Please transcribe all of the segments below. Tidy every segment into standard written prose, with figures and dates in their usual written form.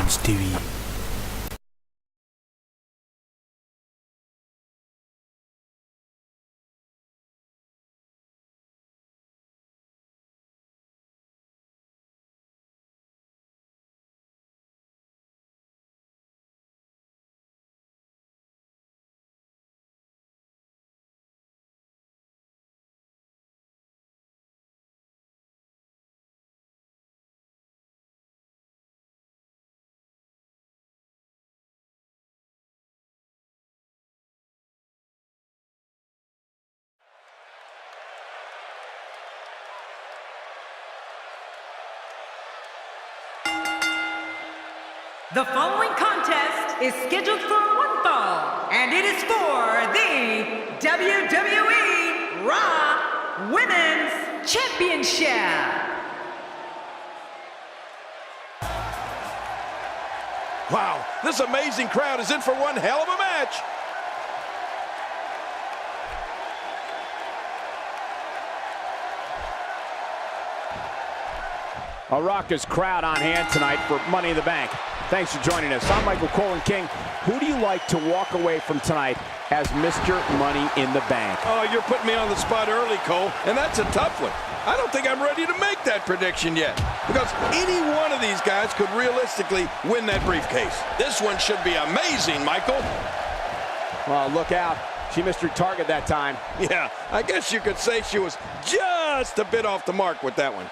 PVgamesTV. The following contest is scheduled for one fall, and it is for the WWE Raw Women's Championship. Wow, this amazing crowd is in for one hell of a match. A raucous crowd on hand tonight for Money in the Bank. Thanks for joining us. I'm Michael Cole and King. Who do you like to walk away from tonight as Mr. Money in the Bank? Oh, you're putting me on the spot early, Cole, and that's a tough one. I don't think I'm ready to make that prediction yet, because any one of these guys could realistically win that briefcase. This one should be amazing, Michael. Well, look out. She missed her target that time. Yeah, I guess you could say she was just a bit off the mark with that one.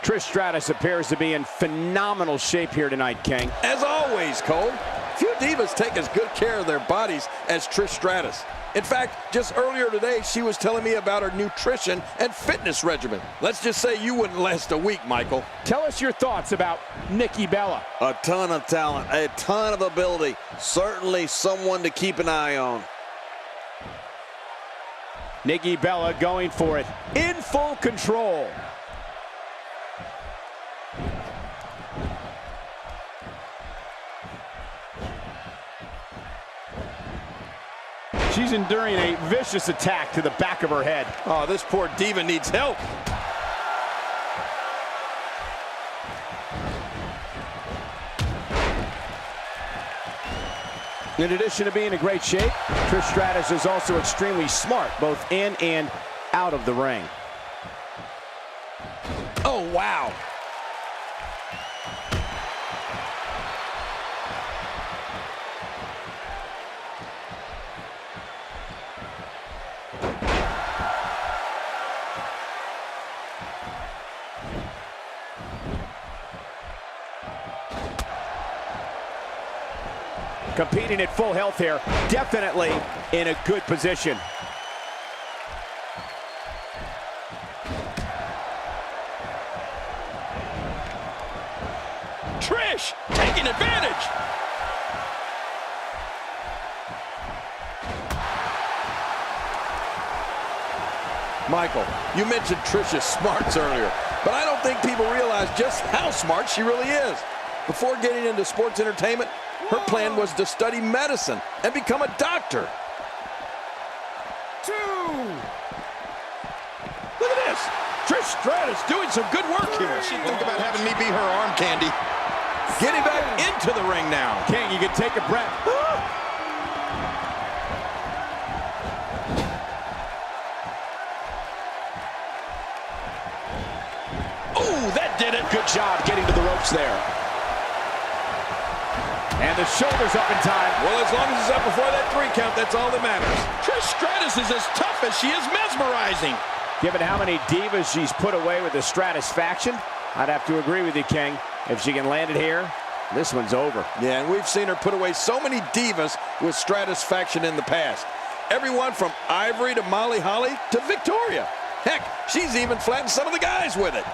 Trish Stratus appears to be in phenomenal shape here tonight, King. As always, Cole, few divas take as good care of their bodies as Trish Stratus. In fact, just earlier today, she was telling me about her nutrition and fitness regimen. Let's just say you wouldn't last a week, Michael. Tell us your thoughts about Nikki Bella. A ton of talent, a ton of ability. Certainly someone to keep an eye on. Nikki Bella going for it in full control. She's enduring a vicious attack to the back of her head. Oh, this poor diva needs help. In addition to being in great shape, Trish Stratus is also extremely smart, both in and out of the ring. Oh, wow. Competing at full health here, definitely in a good position. Trish taking advantage. Michael, you mentioned Trish's smarts earlier, but I don't think people realize just how smart she really is. Before getting into sports entertainment, her plan was to study medicine and become a doctor. Look at this. Trish Stratus doing some good work here. She'd think about having me be her arm candy. Getting back into the ring now. King, you can take a breath. Oh, that did it. Good job getting to the ropes there. And the shoulder's up in time. Well, as long as it's up before that 3 count, that's all that matters. Trish Stratus is as tough as she is mesmerizing. Given how many divas she's put away with the Stratus faction, I'd have to agree with you, King. If she can land it here, this one's over. Yeah, and we've seen her put away so many divas with Stratus faction in the past. Everyone from Ivory to Molly Holly to Victoria. Heck, she's even flattened some of the guys with it.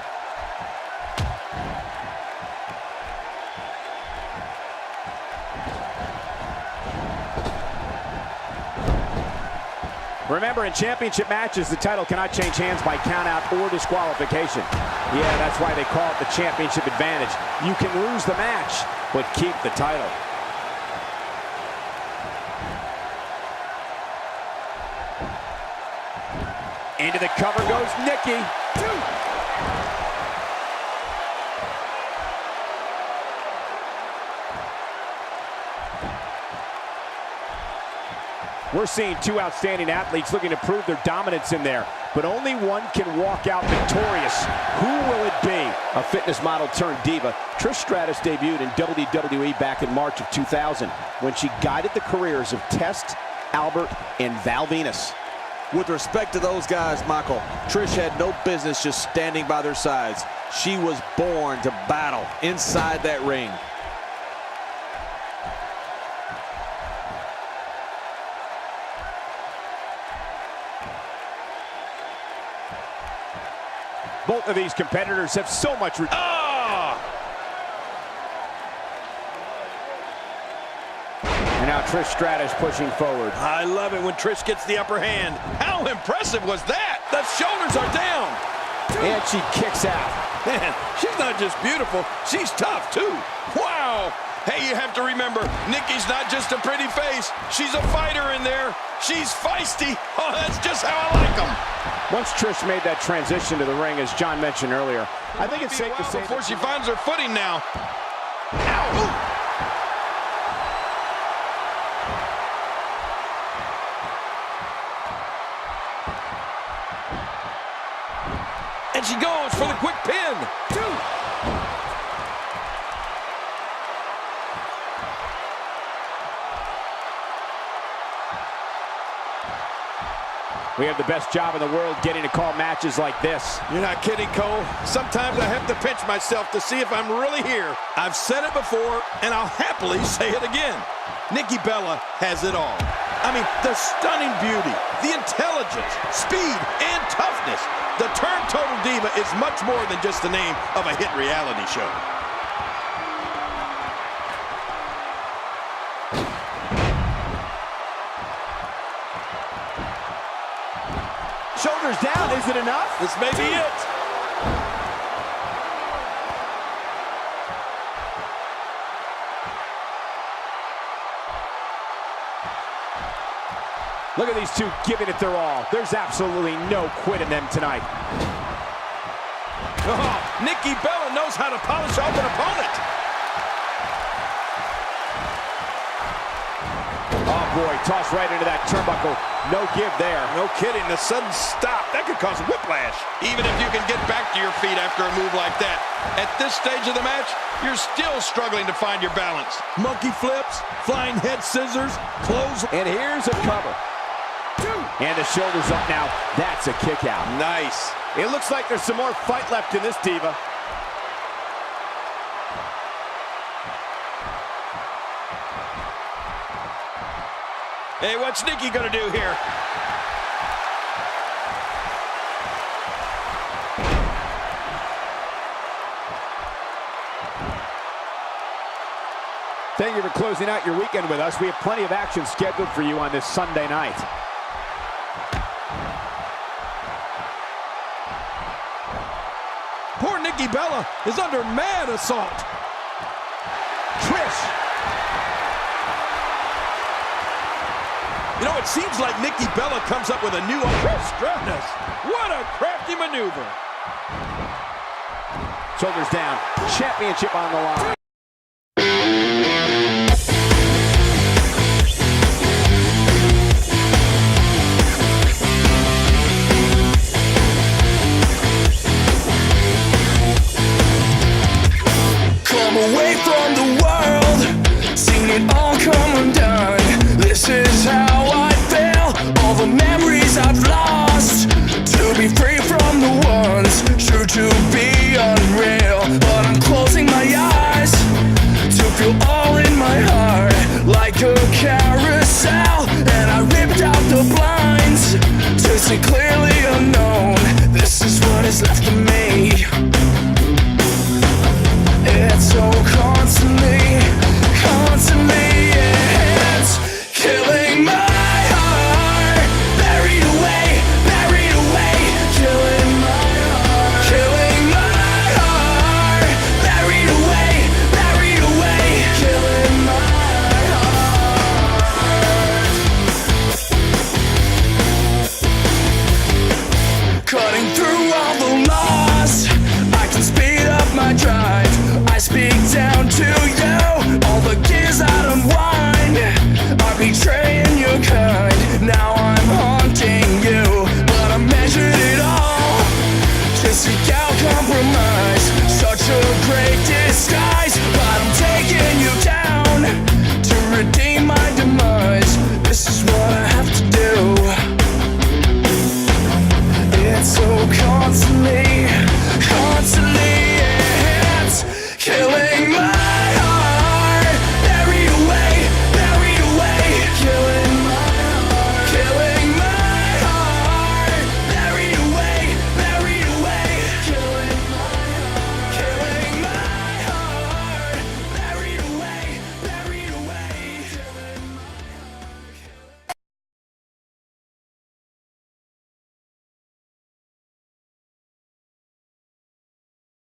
Remember, in championship matches, the title cannot change hands by countout or disqualification. Yeah, that's why they call it the championship advantage. You can lose the match, but keep the title. Into the cover goes Nikki. We're seeing two outstanding athletes looking to prove their dominance in there, but only one can walk out victorious. Who will it be? A fitness model turned diva, Trish Stratus debuted in WWE back in March of 2000 when she guided the careers of Test, Albert, and Val Venus. With respect to those guys, Michael, Trish had no business just standing by their sides. She was born to battle inside that ring. Both of these competitors have so much... And now Trish Stratus pushing forward. I love it when Trish gets the upper hand. How impressive was that? The shoulders are down. And she kicks out. Man, she's not just beautiful, she's tough too. Wow. Hey, you have to remember, Nikki's not just a pretty face. She's a fighter in there. She's feisty. Oh, that's just how I like them. Once Trish made that transition to the ring, as John mentioned earlier, I think it's safe to say before she finds her footing now. Ow! And she goes for the quick pin. Two. We have the best job in the world getting to call matches like this. You're not kidding, Cole. Sometimes I have to pinch myself to see if I'm really here. I've said it before, and I'll happily say it again. Nikki Bella has it all. I mean, the stunning beauty, the intelligence, speed, and toughness. The term Total Diva is much more than just the name of a hit reality show. Shoulders down, is it enough? This may be it. Look at these two giving it their all. There's absolutely no quit in them tonight. Oh, Nikki Bella knows how to polish off an opponent. Oh boy, tossed right into that turnbuckle. No give there. No kidding, the sudden stop, that could cause whiplash. Even if you can get back to your feet after a move like that. At this stage of the match, you're still struggling to find your balance. Monkey flips, flying head scissors, close. And here's a cover. And the shoulders up now. That's a kick out. Nice. It looks like there's some more fight left in this diva. Hey, what's Nikki gonna do here? Thank you for closing out your weekend with us. We have plenty of action scheduled for you on this Sunday night. Poor Nikki Bella is under mad assault. Trish. You know, it seems like Nikki Bella comes up with a new Stratus. What a crafty maneuver. Shoulders down. Championship on the line. Away from the world, seen it all come undone. This is how I feel, all the memories I've lost. To be free from the ones, true to be unreal. But I'm closing my eyes to feel all in my heart, like a carousel. And I ripped out the blinds to see clearly unknown. This is what is left of me. It's so constantly, it's killing my heart. Buried away, killing my heart. Killing my heart. Buried away, killing great disguise, but I'm taking you down to redeem my demise. This is what I have to do. It's so constantly, it's killing my heart. Buried away, killing my heart, killing my heart. Buried away, killing my heart, killing my heart. Buried away, killing my heart.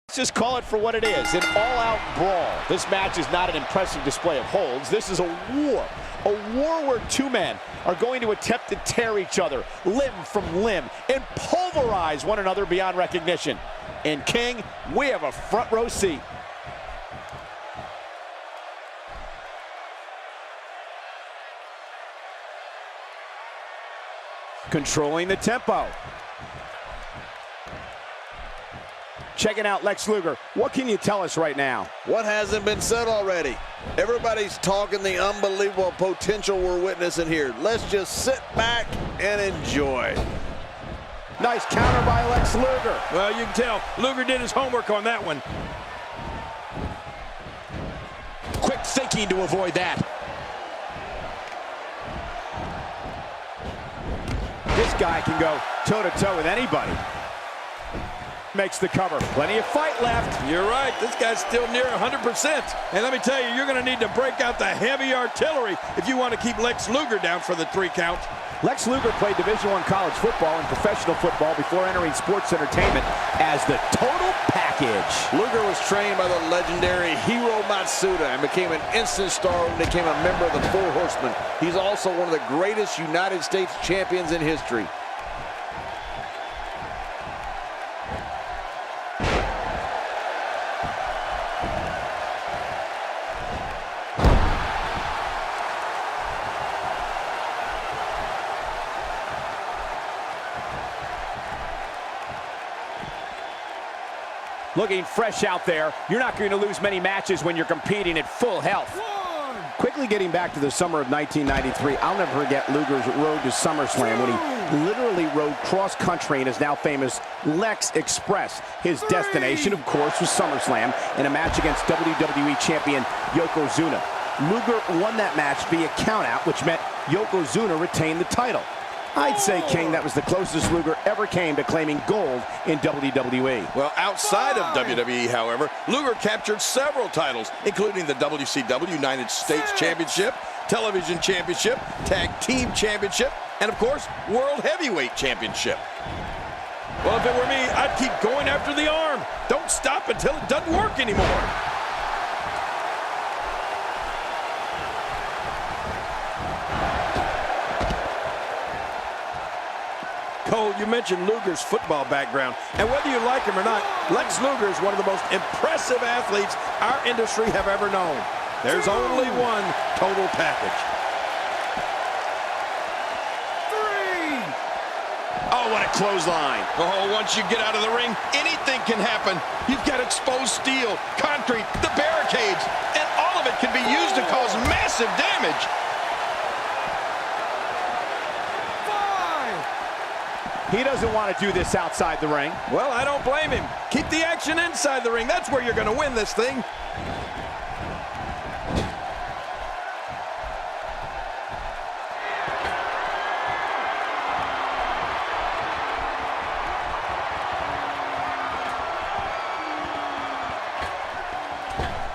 Let's just call it for what it is, an all-out brawl. This match is not an impressive display of holds. This is a war where two men are going to attempt to tear each other limb from limb and pulverize one another beyond recognition. And King, we have a front row seat. Controlling the tempo. Checking out Lex Luger. What can you tell us right now? What hasn't been said already? Everybody's talking the unbelievable potential we're witnessing here. Let's just sit back and enjoy. Nice counter by Lex Luger. Well, you can tell Luger did his homework on that one. Quick thinking to avoid that. This guy can go toe-to-toe with anybody. Makes the cover. Plenty of fight left. You're right. This guy's still near 100%. And let me tell you, you're going to need to break out the heavy artillery if you want to keep Lex Luger down for the 3 count. Lex Luger played Division I college football and professional football before entering sports entertainment as the total package. Luger was trained by the legendary Hiro Matsuda and became an instant star when he became a member of the Four Horsemen. He's also one of the greatest United States champions in history. Looking fresh out there. You're not going to lose many matches when you're competing at full health. Quickly getting back to the summer of 1993, I'll never forget Luger's road to SummerSlam when he literally rode cross-country in his now famous Lex Express. His destination, of course, was SummerSlam in a match against WWE champion Yokozuna. Luger won that match via countout, which meant Yokozuna retained the title. I'd say, King, that was the closest Luger ever came to claiming gold in WWE. Well, outside of WWE, however, Luger captured several titles, including the WCW United States Championship, Television Championship, Tag Team Championship, and, of course, World Heavyweight Championship. Well, if it were me, I'd keep going after the arm. Don't stop until it doesn't work anymore. Cole, you mentioned Luger's football background, and whether you like him or not, Lex Luger is one of the most impressive athletes our industry have ever known. There's only one total package. 3. Oh, what a clothesline. Oh, once you get out of the ring, anything can happen. You've got exposed steel, concrete, the barricades, and all of it can be used to cause massive damage. He doesn't want to do this outside the ring. Well, I don't blame him. Keep the action inside the ring. That's where you're going to win this thing.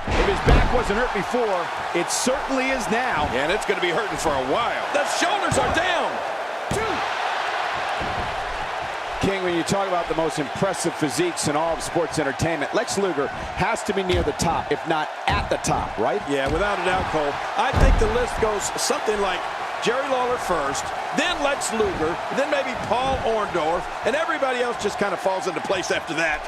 If his back wasn't hurt before, it certainly is now. And it's going to be hurting for a while. The shoulders are down. King, when you talk about the most impressive physiques in all of sports entertainment, Lex Luger has to be near the top, if not at the top, right? Yeah, without a doubt, Cole. I think the list goes something like Jerry Lawler first, then Lex Luger, then maybe Paul Orndorff, and everybody else just kind of falls into place after that.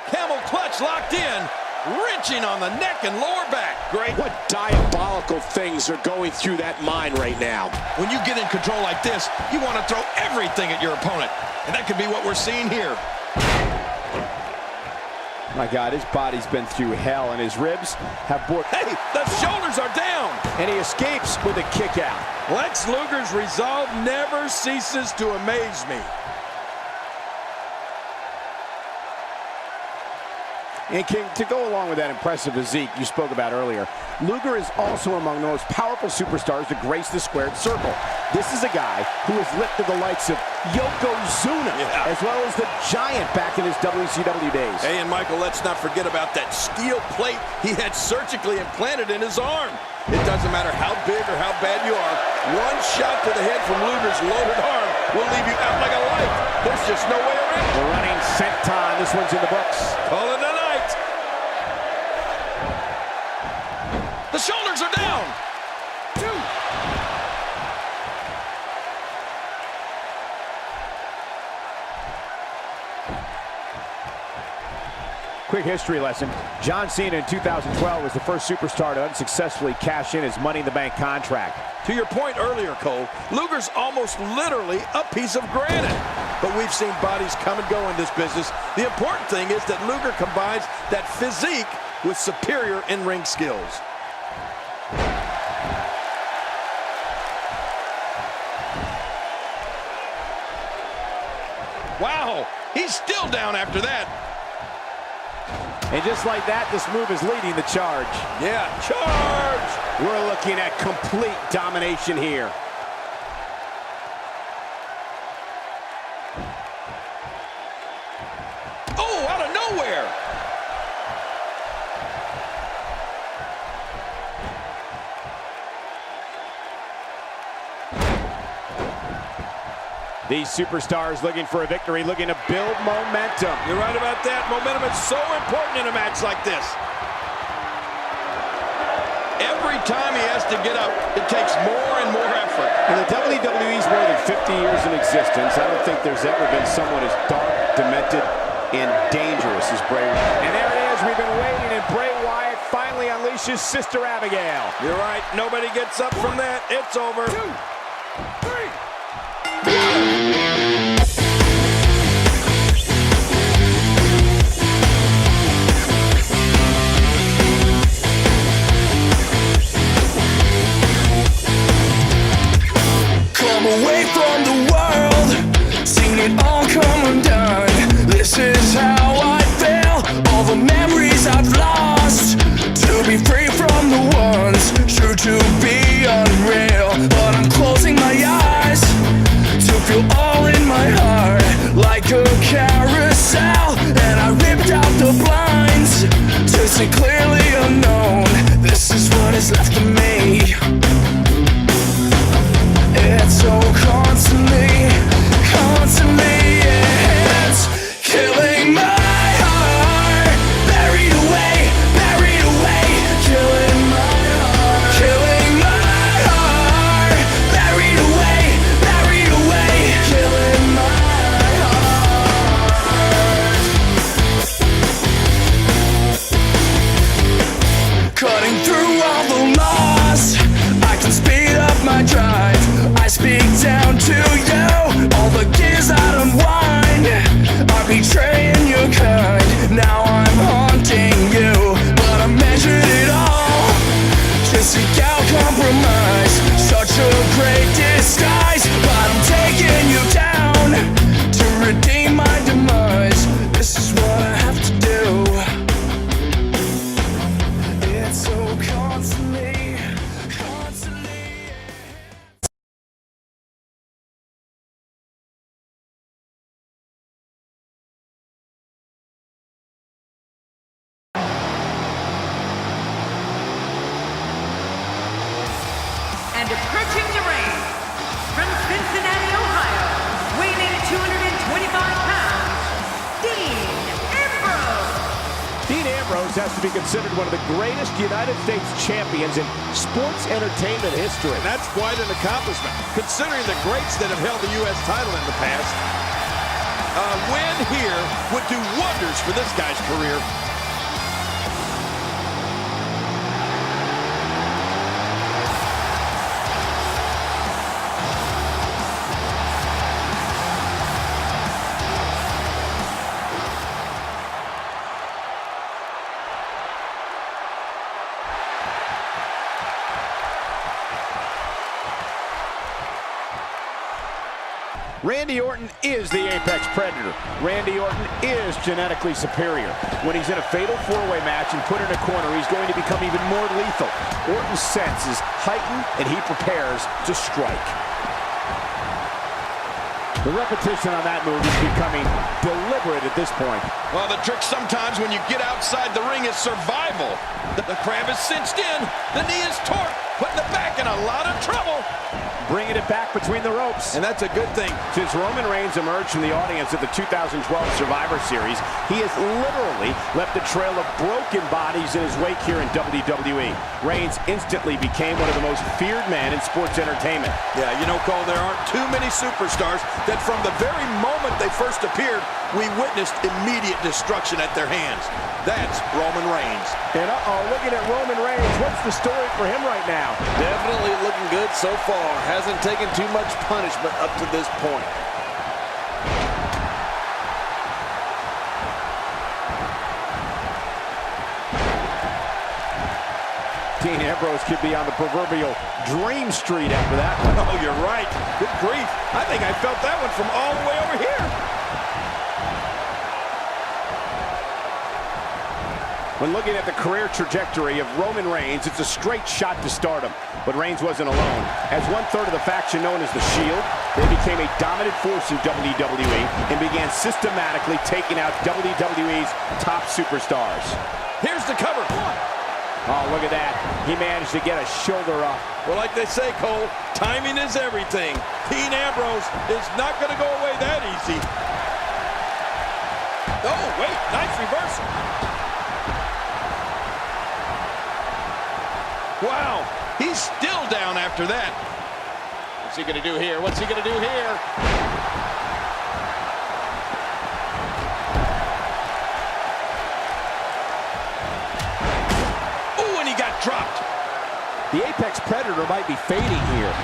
Camel clutch locked in, wrenching on the neck and lower back. Great. What diabolical things are going through that mind right now? When you get in control like this, you want to throw everything at your opponent. And that could be what we're seeing here. My God, his body's been through hell, and his ribs have bore. Hey, the shoulders are down. And he escapes with a kick out. Lex Luger's resolve never ceases to amaze me. And King, to go along with that impressive physique you spoke about earlier, Luger is also among the most powerful superstars to grace the squared circle. This is a guy who has lifted the likes of Yokozuna, as well as the Giant back in his WCW days. Hey, and Michael, let's not forget about that steel plate he had surgically implanted in his arm. It doesn't matter how big or how bad you are, one shot to the head from Luger's loaded arm will leave you out like a light. There's just no way around it. The running senton, this one's in the books. Call it a night. The shoulders are down. 2. Quick history lesson. John Cena in 2012 was the first superstar to unsuccessfully cash in his Money in the Bank contract. To your point earlier, Cole, Luger's almost literally a piece of granite. But we've seen bodies come and go in this business. The important thing is that Luger combines that physique with superior in-ring skills. Wow, he's still down after that. And just like that, this move is leading the charge. Yeah, charge! We're looking at complete domination here. Oh, out of nowhere! These superstars looking for a victory, looking to build momentum. You're right about that. Momentum is so important in a match like this. Every time he has to get up, it takes more and more effort. And the WWE's more than 50 years in existence. I don't think there's ever been someone as dark, demented, and dangerous as Bray Wyatt. And there it is. We've been waiting, and Bray Wyatt finally unleashes Sister Abigail. You're right. Nobody gets up from that. It's over. 2, 3. Come away from the world, seen it all come undone. This is how I feel, all the memories I've lost. To be free from the ones, true to be unreal. But I'm closing my eyes to feel all in my heart, like a carousel. And I ripped out the blinds to see clearly unknown. This is what is left of me. It's so constantly, it's killing my heart. Buried away, killing my heart. Killing my heart. Buried away, killing my heart. Cutting through all the laws, I can speed up my drive. I speak down to you, all the gears I unwind are betraying your kind. Now I'm haunting you, but I measured it all to seek out compromise. Such a great disguise, but I'm taking you down to redeem my demise. This is what I have to do. It's so constantly. And approaching the ring, from Cincinnati, Ohio, weighing in at 225 pounds, Dean Ambrose. Dean Ambrose has to be considered one of the greatest United States champions in sports entertainment history. And that's quite an accomplishment, considering the greats that have held the U.S. title in the past. A win here would do wonders for this guy's career. Randy Orton is the apex predator. Randy Orton is genetically superior. When he's in a fatal four-way match and put in a corner, he's going to become even more lethal. Orton's senses heighten and he prepares to strike. The repetition on that move is becoming deliberate at this point. Well, the trick sometimes when you get outside the ring is survival. The crab is cinched in, the knee is torqued, putting the back in a lot of trouble. Bringing it back between the ropes. And that's a good thing. Since Roman Reigns emerged from the audience at the 2012 Survivor Series, he has literally left a trail of broken bodies in his wake here in WWE. Reigns instantly became one of the most feared men in sports entertainment. Yeah, you know, Cole, there aren't too many superstars that from the very moment they first appeared, we witnessed immediate destruction at their hands. That's Roman Reigns. And looking at Roman Reigns, what's the story for him right now? Definitely looking good so far. Hasn't taken too much punishment up to this point. Dean Ambrose could be on the proverbial dream street after that one. Oh, you're right. Good grief. I think I felt that one from all the way over here. When looking at the career trajectory of Roman Reigns, it's a straight shot to stardom. But Reigns wasn't alone. As one-third of the faction known as the Shield, they became a dominant force in WWE and began systematically taking out WWE's top superstars. Here's the cover. Oh, look at that. He managed to get a shoulder up. Well, like they say, Cole, timing is everything. Dean Ambrose is not going to go away that easy. Oh, wait, nice reversal. Wow, he's still down after that. What's he going to do here? What's he going to do here? Oh, and he got dropped. The apex predator might be fading here.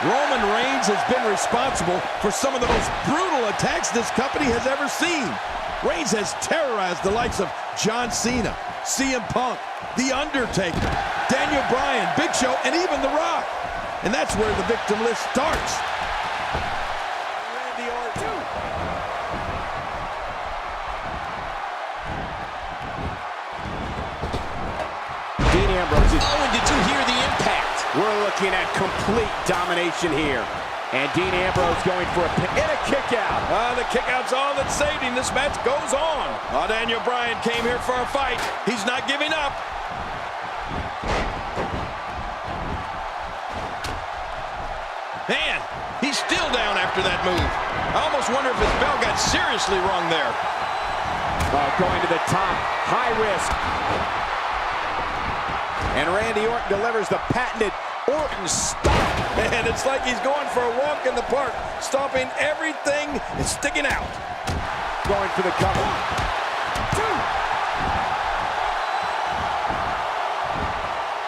Roman Reigns has been responsible for some of the most brutal attacks this company has ever seen. Reigns has terrorized the likes of John Cena, CM Punk, The Undertaker, Daniel Bryan, Big Show, and even The Rock. And that's where the victim list starts. Randy Orton. Dean Ambrose is... Oh, and did you hear the impact? We're looking at complete domination here. And Dean Ambrose going for a pin and a kick out. The kick out's all that saved him. This match goes on. Daniel Bryan came here for a fight. He's not giving up. Man, he's still down after that move. I almost wonder if his bell got seriously wrong there. Going to the top, high risk. And Randy Orton delivers the patented Orton stomp. Man, it's like he's going for a walk in the park, stomping everything and sticking out. Going for the cover. 1, 2.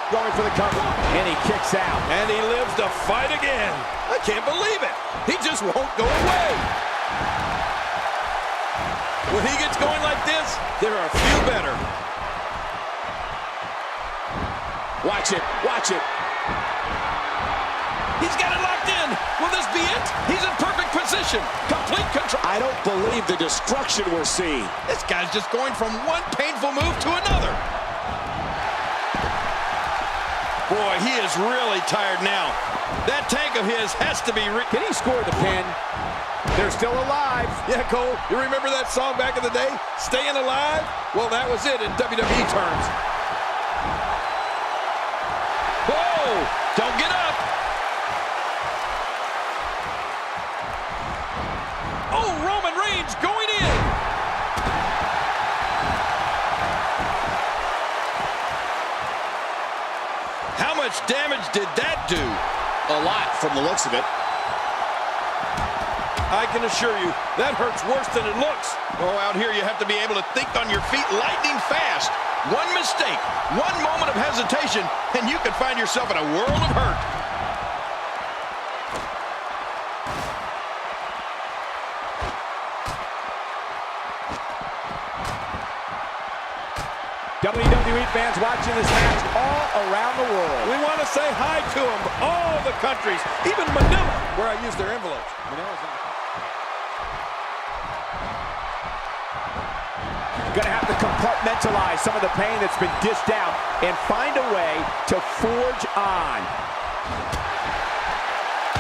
Going for the cover. And he kicks out. And he lives to fight again. I can't believe it. He just won't go away. When he gets going like this, there are a few better. Watch it. Watch it. He's got it locked in. Will this be it? He's in perfect position. Complete control. I don't believe the destruction we're seeing. This guy's just going from one painful move to another. Boy, he is really tired now. That tank of his has to be... Can he score the pin? They're still alive. Yeah, Cole, you remember that song back in the day? Staying Alive? Well, that was it in WWE terms. Whoa! Don't get up! Oh, Roman Reigns going in! How much damage did that do? A lot from the looks of it. I can assure you, that hurts worse than it looks. Oh, out here you have to be able to think on your feet lightning fast. One mistake, one moment of hesitation, and you can find yourself in a world of hurt. WWE fans watching this match all around the world. We want to say hi to them, all the countries, even Manila, where I use their envelopes. Manila's not... Gonna have to compartmentalize some of the pain that's been dished out and find a way to forge on.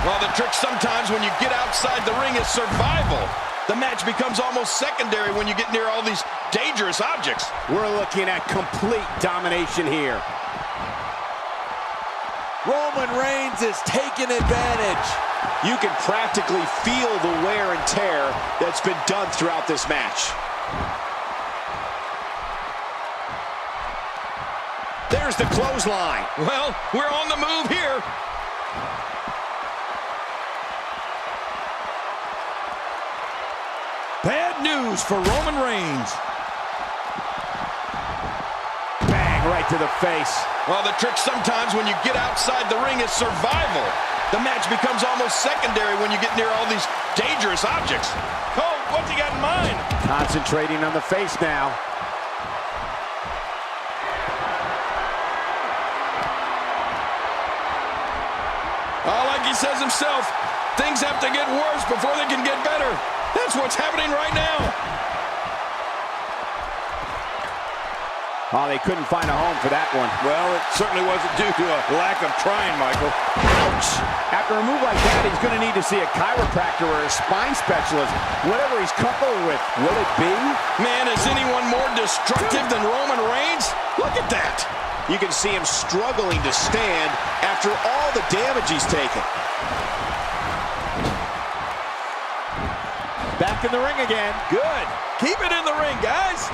Well, the trick sometimes when you get outside the ring is survival. The match becomes almost secondary when you get near all these dangerous objects. We're looking at complete domination here. Roman Reigns is taking advantage. You can practically feel the wear and tear that's been done throughout this match. There's the clothesline. Well, we're on the move here. Bad news for Roman Reigns. Bang, right to the face. Well, the trick sometimes when you get outside the ring is survival. The match becomes almost secondary when you get near all these dangerous objects. Cole, what's he got in mind? Concentrating on the face now. Oh, like he says himself, things have to get worse before they can get better. That's what's happening right now. Oh, they couldn't find a home for that one. Well, it certainly wasn't due to a lack of trying, Michael. Ouch! After a move like that, he's going to need to see a chiropractor or a spine specialist. Whatever he's coupled with, will it be? Man, is anyone more destructive than Roman Reigns? Look at that. You can see him struggling to stand after all the damage he's taken. Back in the ring again. Good. Keep it in the ring, guys.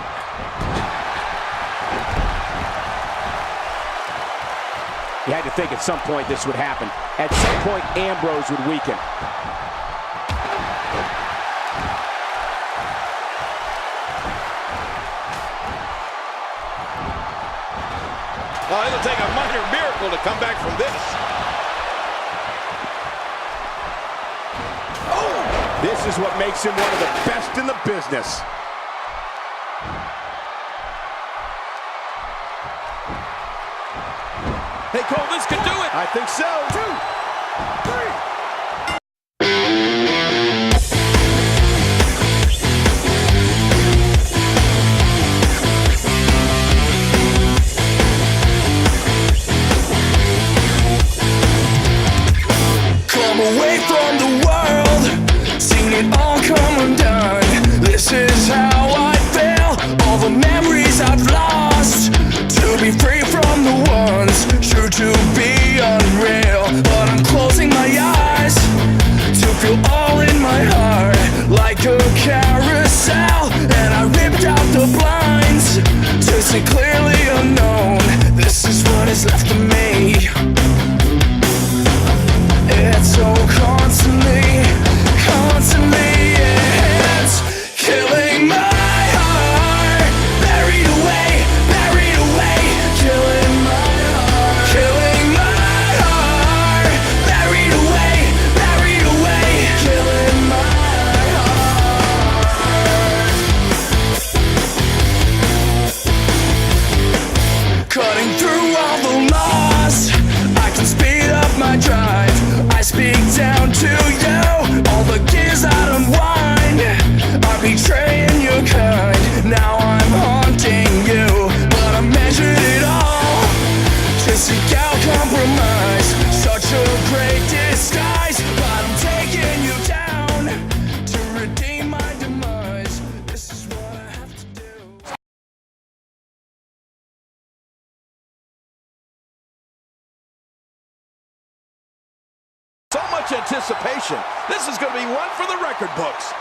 You had to think at some point this would happen. At some point, Ambrose would weaken. Oh, it'll take a minor miracle to come back from this. Oh! This is what makes him one of the best in the business. Hey, Cole, this could do it. I think so. 2, 3. Come away from the world, seen it all come undone. This is how I feel, all the memories I've lost. To be free from the ones, sure to be unreal. But I'm closing my eyes to feel all in my heart, like a carousel. And I ripped out the blinds to see clearly unknown. This is what is left of me. It's so constantly, it's killing my heart. Buried away, killing my heart. Killing my heart. Buried away, killing my heart. Cutting through all the laws, I can speed up my drive. I speak down to you, all the gears I'd unwind. I'm betraying your kind, now I'm haunting you. But I measured it all to seek out compromise. Such a great disguise, but I'm taking you down to redeem my demise. This is what I have to do. So much anticipation. This is going to be one for the record books.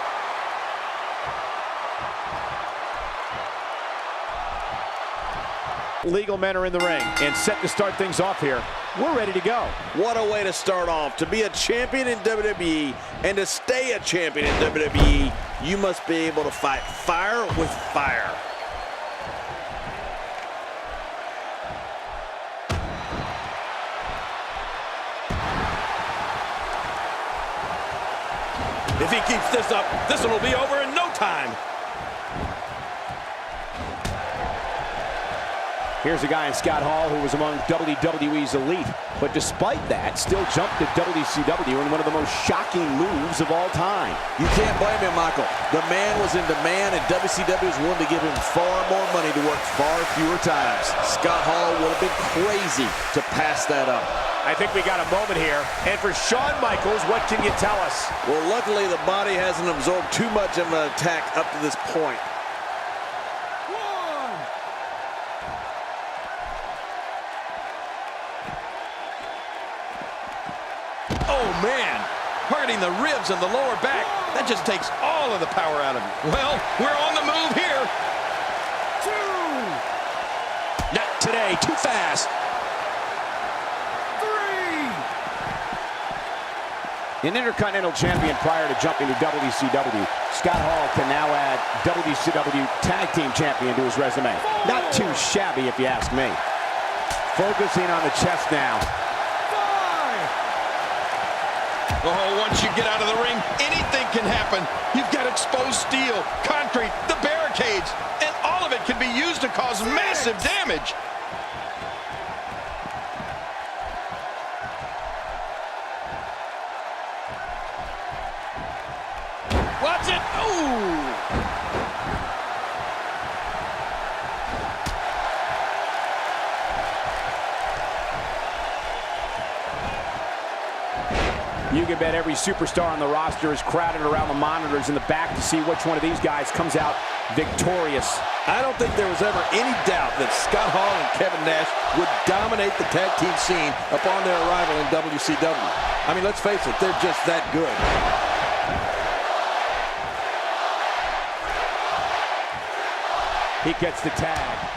Legal men are in the ring and set to start things off here. We're ready to go. What a way to start off. To be a champion in WWE and to stay a champion in WWE, you must be able to fight fire with fire. If he keeps this up, this one will be over in no time. Here's a guy in Scott Hall who was among WWE's elite, but despite that, still jumped to WCW in one of the most shocking moves of all time. You can't blame him, Michael. The man was in demand, and WCW was willing to give him far more money to work far fewer times. Scott Hall would have been crazy to pass that up. I think we got a moment here. And for Shawn Michaels, what can you tell us? Well, luckily, the body hasn't absorbed too much of an attack up to this point. Oh, man. Targeting the ribs and the lower back. That just takes all of the power out of you. Well, we're on the move here. 2. Not today. Too fast. 3. An Intercontinental Champion prior to jumping to WCW, Scott Hall can now add WCW Tag Team Champion to his resume. Not too shabby, if you ask me. Focusing on the chest now. Oh, once you get out of the ring, anything can happen. You've got exposed steel, concrete, the barricades, and all of it can be used to cause massive damage. Watch it. Ooh. You can bet every superstar on the roster is crowded around the monitors in the back to see which one of these guys comes out victorious. I don't think there was ever any doubt that Scott Hall and Kevin Nash would dominate the tag team scene upon their arrival in WCW. I mean, let's face it, they're just that good. He gets the tag.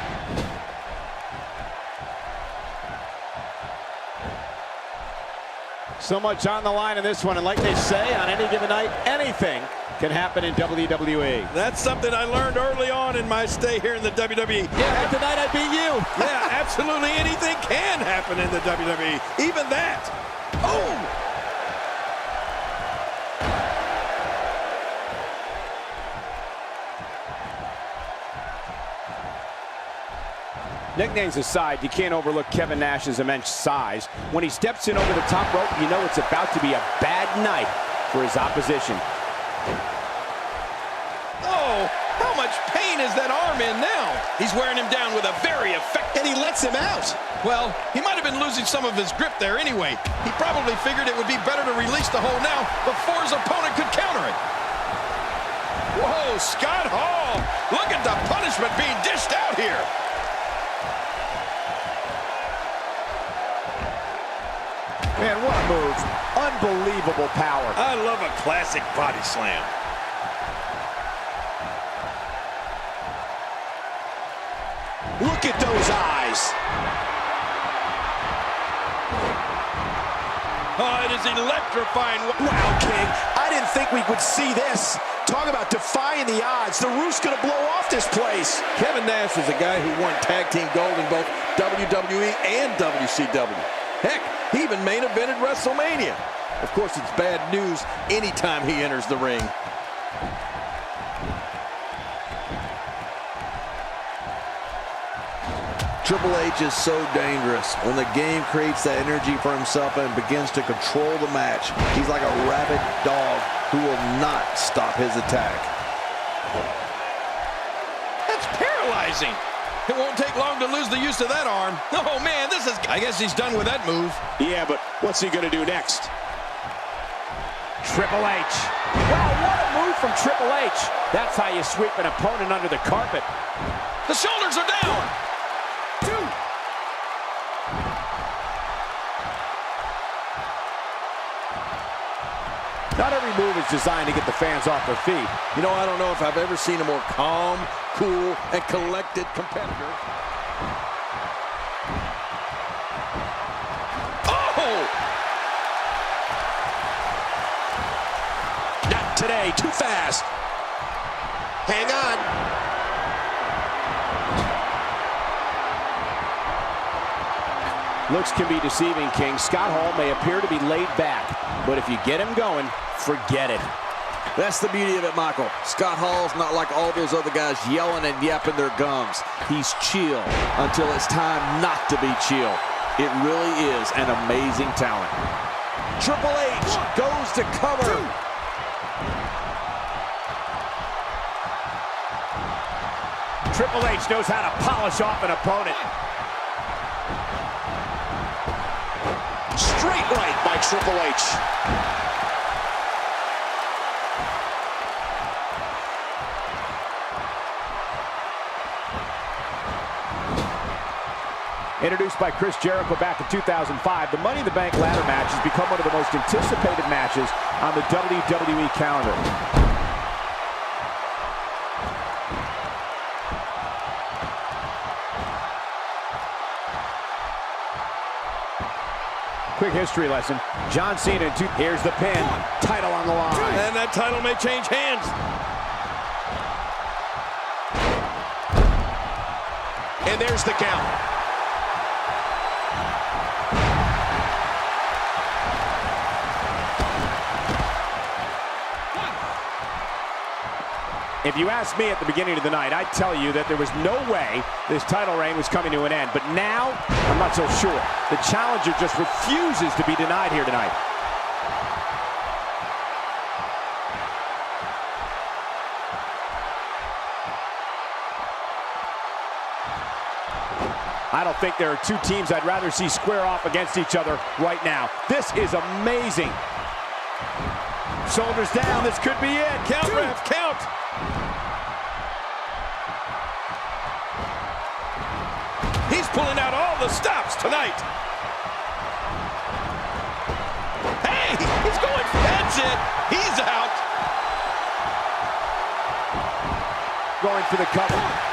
So much on the line in this one, and like they say, on any given night, anything can happen in WWE. That's something I learned early on in my stay here in the WWE. Yeah, tonight I beat you. Yeah, absolutely anything can happen in the WWE. Even that. Oh! Nicknames aside, you can't overlook Kevin Nash's immense size. When he steps in over the top rope, you know it's about to be a bad night for his opposition. Oh, how much pain is that arm in now? He's wearing him down with a very effective... And he lets him out. Well, he might have been losing some of his grip there anyway. He probably figured it would be better to release the hold now before his opponent could counter it. Whoa, Scott Hall! Look at the punishment being dished out here. Man, what a move. Unbelievable power. I love a classic body slam. Look at those eyes. Oh, it is electrifying. Wow, King. I didn't think we would see this. Talk about defying the odds. The roof's going to blow off this place. Kevin Nash is a guy who won tag team gold in both WWE and WCW. Heck, he even main evented WrestleMania. Of course, it's bad news anytime he enters the ring. Triple H is so dangerous. When the game creates that energy for himself and begins to control the match, he's like a rabid dog who will not stop his attack. That's paralyzing. It won't take long to lose the use of that arm. Oh, man, this is... I guess he's done with that move. Yeah, but what's he going to do next? Triple H. Wow, what a move from Triple H. That's how you sweep an opponent under the carpet. The shoulders are down. 2. Not every move is designed to get the fans off their feet. You know, I don't know if I've ever seen a more calm, cool, and collected competitor. Oh! Not today, too fast. Hang on. Looks can be deceiving, King. Scott Hall may appear to be laid back, but if you get him going, forget it. That's the beauty of it, Michael. Scott Hall's not like all those other guys yelling and yapping their gums. He's chill until it's time not to be chill. It really is an amazing talent. Triple H goes to cover. Triple H knows how to polish off an opponent. Straight right by Triple H. Introduced by Chris Jericho back in 2005, the Money in the Bank ladder match has become one of the most anticipated matches on the WWE calendar. Quick history lesson. John Cena in here's the pin. Title on the line. And that title may change hands. And there's the count. If you asked me at the beginning of the night, I'd tell you that there was no way this title reign was coming to an end. But now, I'm not so sure. The challenger just refuses to be denied here tonight. I don't think there are two teams I'd rather see square off against each other right now. This is amazing. Shoulders down, this could be it. Count, ref, count. He's pulling out all the stops tonight. Hey, he's going. That's it. He's out. Going for the cover.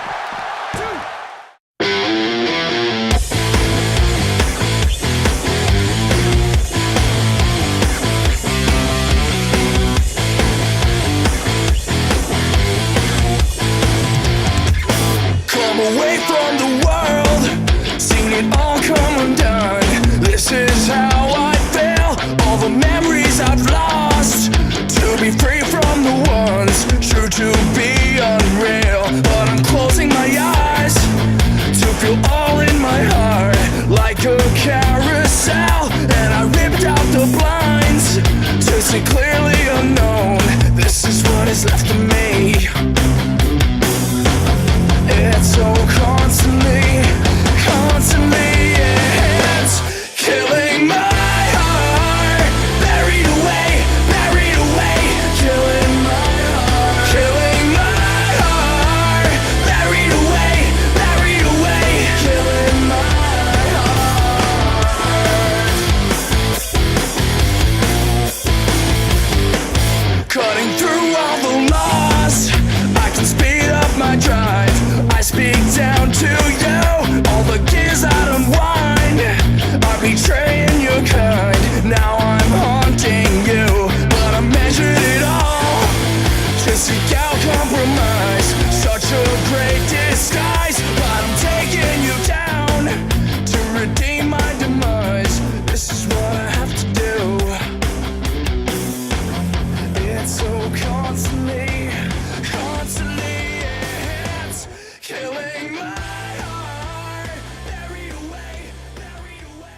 Away from the world, seen it all come undone. This is how I feel, all the memories I've lost. To be free from the ones, true to be unreal. But I'm closing my eyes, to feel all in my heart. Like a carousel, and I ripped out the blinds, to see clearly unknown. This is what is left of me. It's so constantly, it's killing my heart. Buried away, killing my heart. Killing my heart. Buried away, killing my heart. Cutting through all the laws, I can speed up my drive. I speak down to you, all the gears I'd unwind. I'm betraying your kind, now I'm haunting you. But I measured it all, to seek out compromise. Such a great disguise, but I'm taking you down, to redeem my demise. This is what I have to do. It's so constantly, it's killing my heart. Buried away, killing.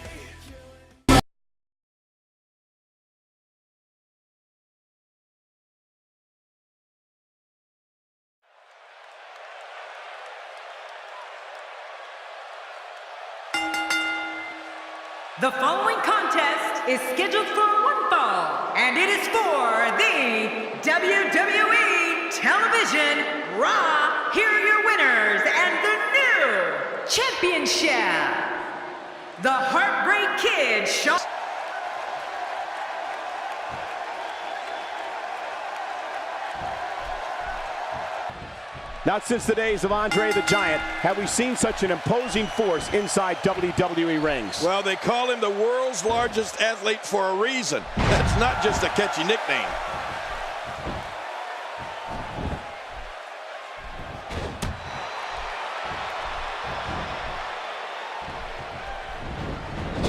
The following contest is scheduled for one fall, and it is for the WWE Television Raw. Here are your winners and the new championship. The Heartbreak Kid, Shawn. Not since the days of Andre the Giant have we seen such an imposing force inside WWE rings. Well, they call him the world's largest athlete for a reason. That's not just a catchy nickname.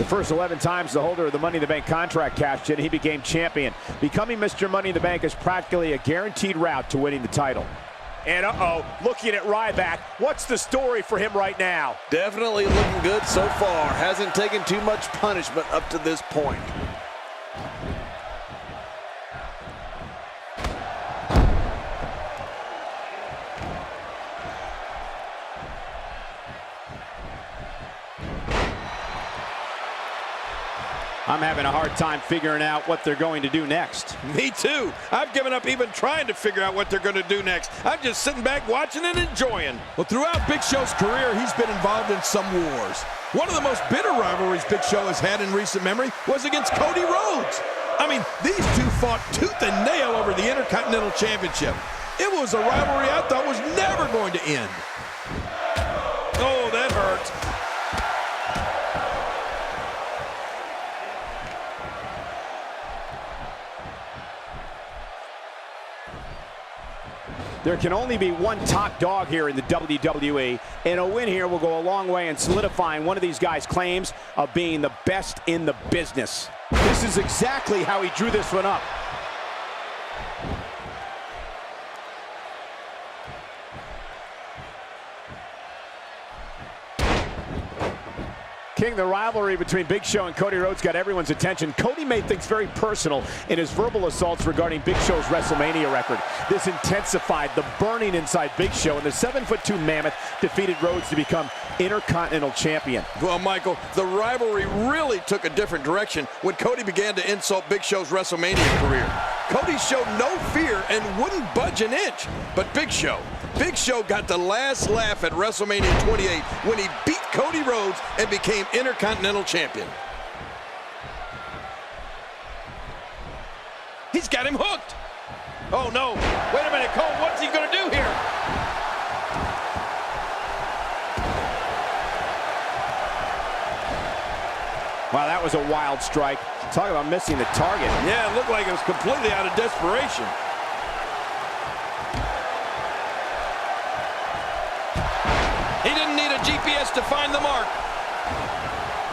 The first 11 times the holder of the Money in the Bank contract cashed in, he became champion. Becoming Mr. Money in the Bank is practically a guaranteed route to winning the title. And looking at Ryback, what's the story for him right now? Definitely looking good so far. Hasn't taken too much punishment up to this point. I'm having a hard time figuring out what they're going to do next. Me too. I've given up even trying to figure out what they're going to do next. I'm just sitting back watching and enjoying. Well, throughout Big Show's career, he's been involved in some wars. One of the most bitter rivalries Big Show has had in recent memory was against Cody Rhodes. I mean, these two fought tooth and nail over the Intercontinental Championship. It was a rivalry I thought was never going to end. Oh, that hurt. There can only be one top dog here in the WWE, and a win here will go a long way in solidifying one of these guys' claims of being the best in the business. This is exactly how he drew this one up. King, the rivalry between Big Show and Cody Rhodes got everyone's attention. Cody made things very personal in his verbal assaults regarding Big Show's WrestleMania record. This intensified the burning inside Big Show, and the 7'2" mammoth defeated Rhodes to become Intercontinental Champion. Well, Michael, the rivalry really took a different direction when Cody began to insult Big Show's WrestleMania career. Cody showed no fear and wouldn't budge an inch, but Big Show got the last laugh at WrestleMania 28 when he beat Cody Rhodes and became Intercontinental Champion. He's got him hooked. Oh no, wait a minute, Cole, what's he gonna do here? Wow, that was a wild strike. Talk about missing the target. Yeah, it looked like it was completely out of desperation. He didn't need a GPS to find the mark.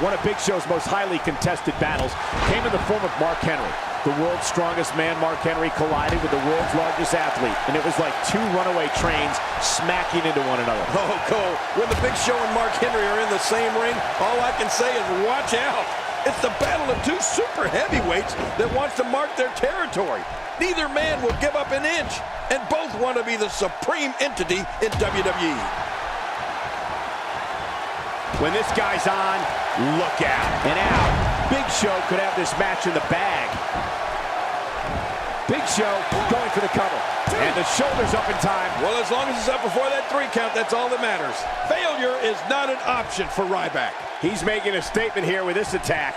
One of Big Show's most highly contested battles came in the form of Mark Henry. The world's strongest man, Mark Henry, collided with the world's largest athlete, and it was like two runaway trains smacking into one another. Oh, Cole, when the Big Show and Mark Henry are in the same ring, all I can say is watch out. It's the battle of two super heavyweights that wants to mark their territory. Neither man will give up an inch, and both want to be the supreme entity in WWE. When this guy's on, look out. And out. Big Show could have this match in the bag. Big Show going for the cover. And the shoulder's up in time. Well, as long as it's up before that 3 count, that's all that matters. Failure is not an option for Ryback. He's making a statement here with this attack.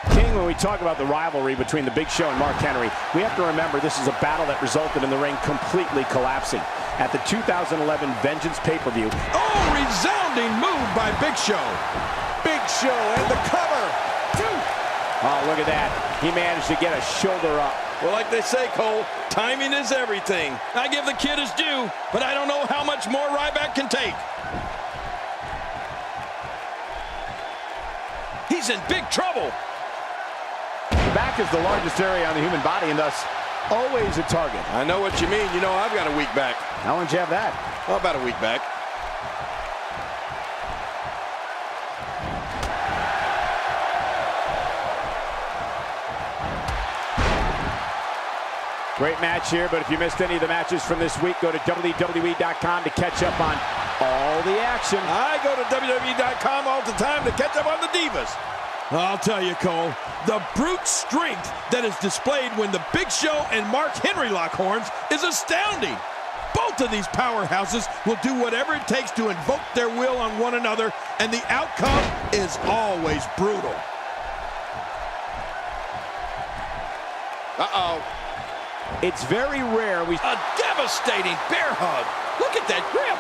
King, when we talk about the rivalry between the Big Show and Mark Henry, we have to remember this is a battle that resulted in the ring completely collapsing. At the 2011 Vengeance pay-per-view. Oh, resounding move by Big Show. Big Show and the cover. Oh, look at that. He managed to get a shoulder up. Well, like they say, Cole, timing is everything. I give the kid his due, but I don't know how much more Ryback can take. He's in big trouble. The back is the largest area on the human body and thus always a target. I know what you mean. You know, I've got a weak back. How long did you have that? Well, about a week back. Great match here, but if you missed any of the matches from this week, go to WWE.com to catch up on all the action. I go to WWE.com all the time to catch up on the Divas. I'll tell you, Cole, the brute strength that is displayed when the Big Show and Mark Henry lock horns is astounding. Both of these powerhouses will do whatever it takes to invoke their will on one another, and the outcome is always brutal. Uh-oh. It's very rare we... A devastating bear hug. Look at that grip.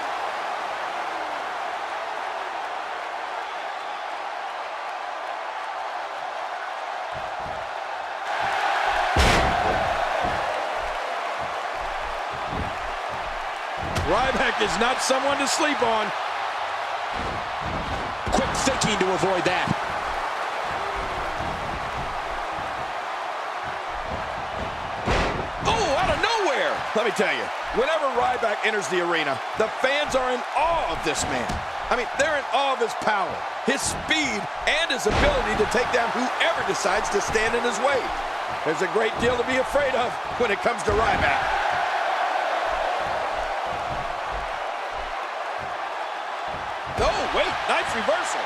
Ryback is not someone to sleep on. thinking to avoid that. Oh, out of nowhere! Let me tell you, whenever Ryback enters the arena, the fans are in awe of this man. I mean, they're in awe of his power, his speed, and his ability to take down whoever decides to stand in his way. There's a great deal to be afraid of when it comes to Ryback. Oh, wait, nice reversal.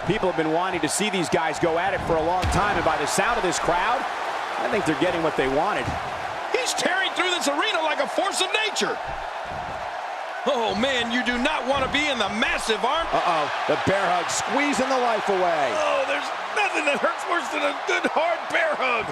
People have been wanting to see these guys go at it for a long time, and by the sound of this crowd, I think they're getting what they wanted. He's tearing through this arena like a force of nature. Oh, man, you do not want to be in the massive arm. Uh-oh, the bear hug squeezing the life away. Oh, there's nothing that hurts worse than a good, hard bear hug.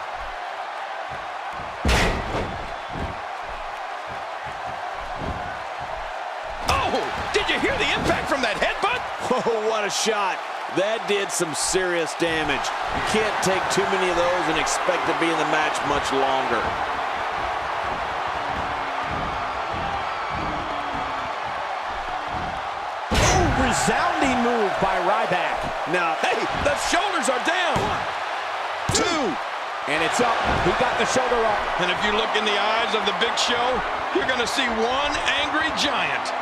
Oh, did you hear the impact from that headbutt? Oh, what a shot. That did some serious damage. You can't take too many of those and expect to be in the match much longer. Oh, resounding move by Ryback. Now, hey, the shoulders are down. 1, 2. And it's up. He got the shoulder up. And if you look in the eyes of the Big Show, you're going to see one angry giant.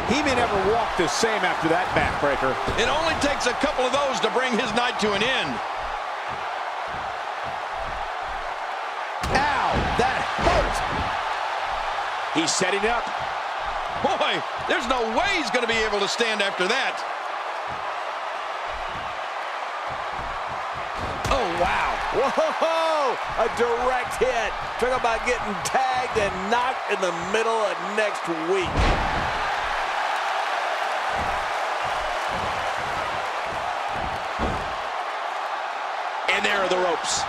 He may never walk the same after that backbreaker. It only takes a couple of those to bring his night to an end. Ow, that hurt. He's setting up. Boy, there's no way he's going to be able to stand after that. Oh, wow. Whoa, a direct hit. Talk about getting tagged and knocked in the middle of next week. And there are the ropes.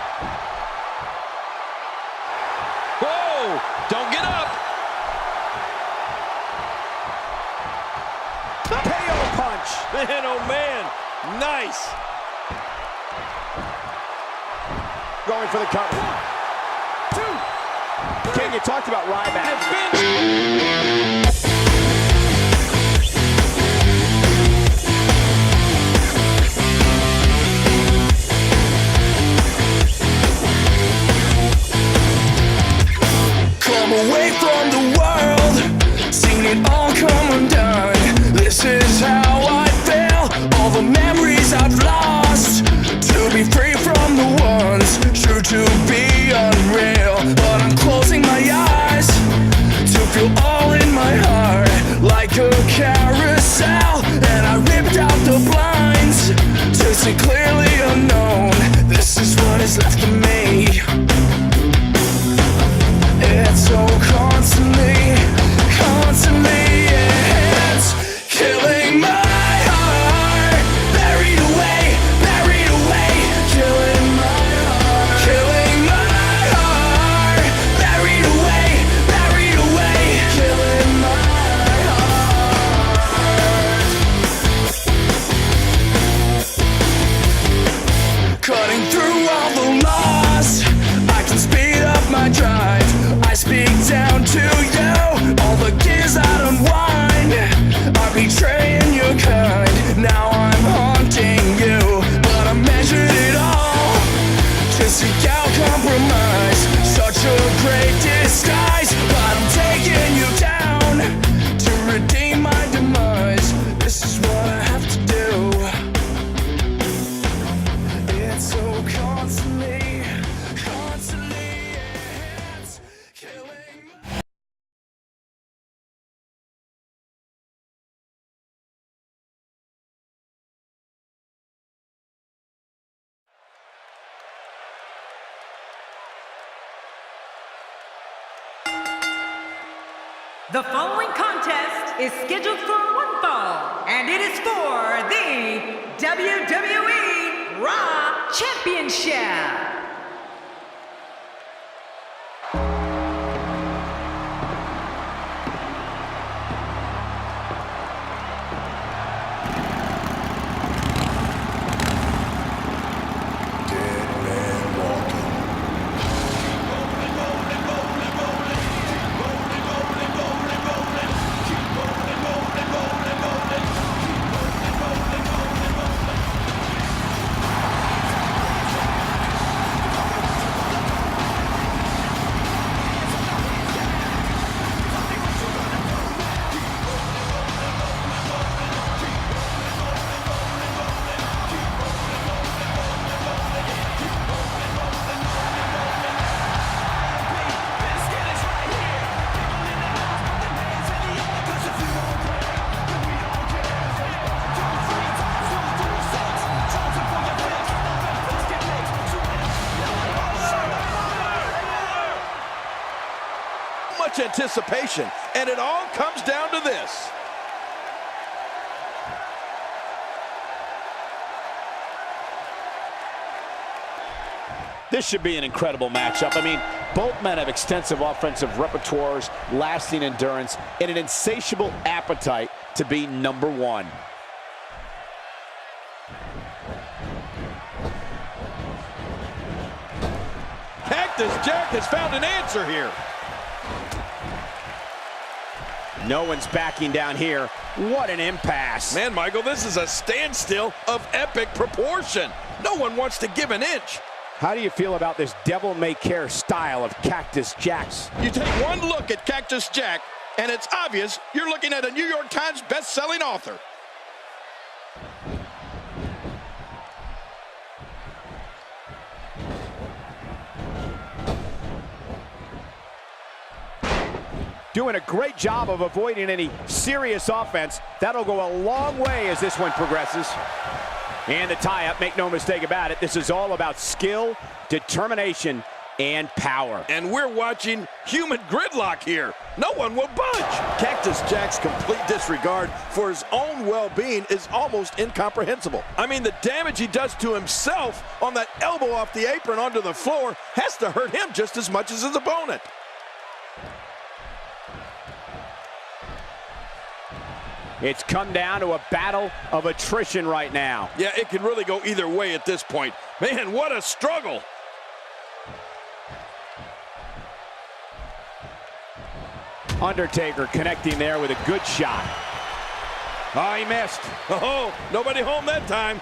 Whoa! Don't get up! KO punch. Man, oh man! Nice! Going for the cover. 1, 2. King, you talked about Ryback. Away from the world, seen it all come undone. This is how I feel, all the memories I've lost. To be free from the ones, true to be unreal. But I'm closing my eyes to feel all in my heart, like a carousel. And I ripped out the blinds to see clearly unknown. This is what is left of me. It's so constantly, it's killing my heart. Buried away, killing my heart. Killing my heart. Buried away, killing my heart. Cutting through all the laws, I can speed up my drive. I speak down to you, all the gears that unwind. I'm betraying your kind, now I'm haunting you. But I measured it all to seek out compromise. Such a great disguise, but I'm taking you down to redeem my demise. This is what I have to do. It's so constantly, it's killing my... The following contest is scheduled for one fall, and it is for the WWE Raw Championship. anticipation, and it all comes down to this. This should be an incredible matchup. I mean, both men have extensive offensive repertoires, lasting endurance, and an insatiable appetite to be number one. Cactus Jack has found an answer here. No one's backing down here. What an impasse. Man, Michael, this is a standstill of epic proportion. No one wants to give an inch. How do you feel about this devil-may-care style of Cactus Jack's? You take one look at Cactus Jack, and it's obvious you're looking at a New York Times best-selling author. Doing a great job of avoiding any serious offense. That'll go a long way as this one progresses. And the tie-up, make no mistake about it, this is all about skill, determination, and power. And we're watching human gridlock here. No one will budge. Cactus Jack's complete disregard for his own well-being is almost incomprehensible. I mean, the damage he does to himself on that elbow off the apron onto the floor has to hurt him just as much as his opponent. It's come down to a battle of attrition right now. Yeah, it can really go either way at this point. Man, what a struggle. Undertaker connecting there with a good shot. Oh, he missed. Oh, nobody home that time.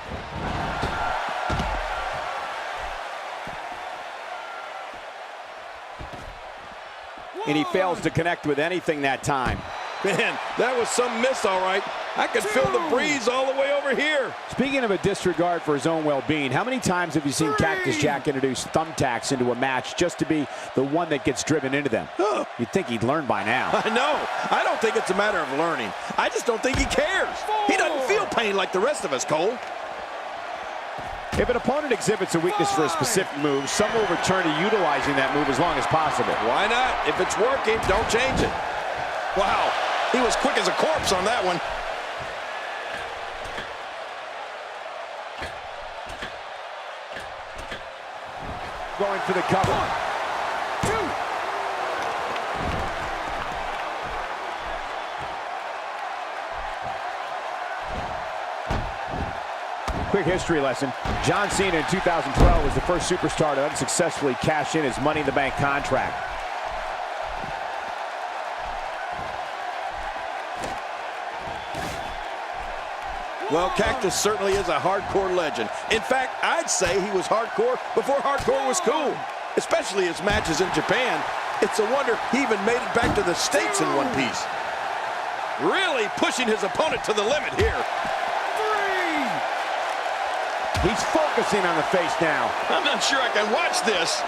And he fails to connect with anything that time. Man, that was some miss, all right. I could feel the breeze all the way over here. Speaking of a disregard for his own well-being, how many times have you seen Cactus Jack introduce thumbtacks into a match just to be the one that gets driven into them? You'd think he'd learn by now. I know. I don't think it's a matter of learning. I just don't think he cares. He doesn't feel pain like the rest of us, Cole. If an opponent exhibits a weakness for a specific move, some will return to utilizing that move as long as possible. Why not? If it's working, don't change it. Wow, he was quick as a corpse on that one. Going for the cover. 1, 2. Quick history lesson. John Cena in 2012 was the first superstar to unsuccessfully cash in his Money in the Bank contract. Well, Cactus certainly is a hardcore legend. In fact, I'd say he was hardcore before hardcore was cool, especially his matches in Japan. It's a wonder he even made it back to the States in one piece. Really pushing his opponent to the limit here. 3. He's focusing on the face now. I'm not sure I can watch this.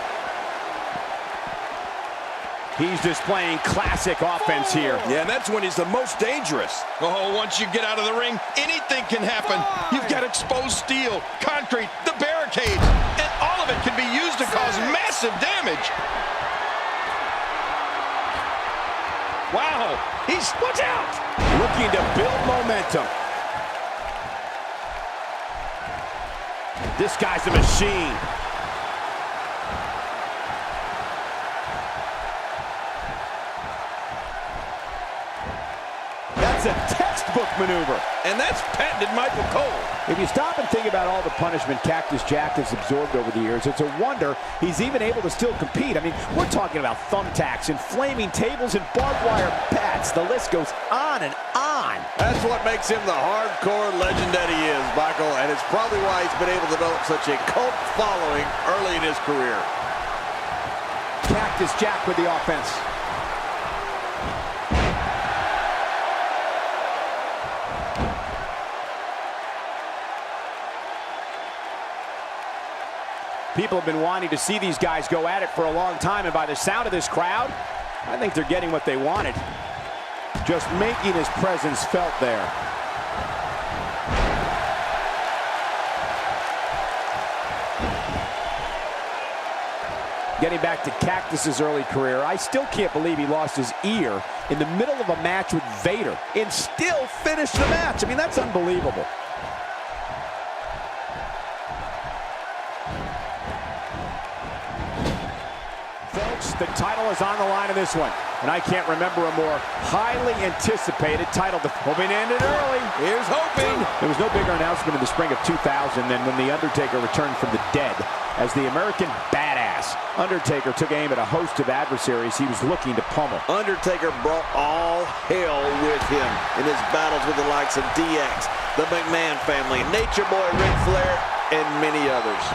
He's displaying classic offense here. Yeah, and that's when he's the most dangerous. Oh, once you get out of the ring, anything can happen. You've got exposed steel, concrete, the barricades, and all of it can be used to cause massive damage. Wow, watch out! Looking to build momentum. This guy's a machine. That's a textbook maneuver. And that's patented Michael Cole. If you stop and think about all the punishment Cactus Jack has absorbed over the years, it's a wonder he's even able to still compete. I mean, we're talking about thumbtacks and flaming tables and barbed wire bats. The list goes on and on. That's what makes him the hardcore legend that he is, Michael, and it's probably why he's been able to develop such a cult following early in his career. Cactus Jack with the offense. People have been wanting to see these guys go at it for a long time, and by the sound of this crowd, I think they're getting what they wanted. Just making his presence felt there. Getting back to Cactus's early career, I still can't believe he lost his ear in the middle of a match with Vader and still finished the match. I mean, that's unbelievable. Folks, the title is on the line in this one, and I can't remember a more highly anticipated title. Hoping to end it early. Here's hoping. There was no bigger announcement in the spring of 2000 than when The Undertaker returned from the dead as the American Badass. Undertaker took aim at a host of adversaries he was looking to pummel. Undertaker brought all hell with him in his battles with the likes of DX, the McMahon family, Nature Boy Ric Flair, and many others.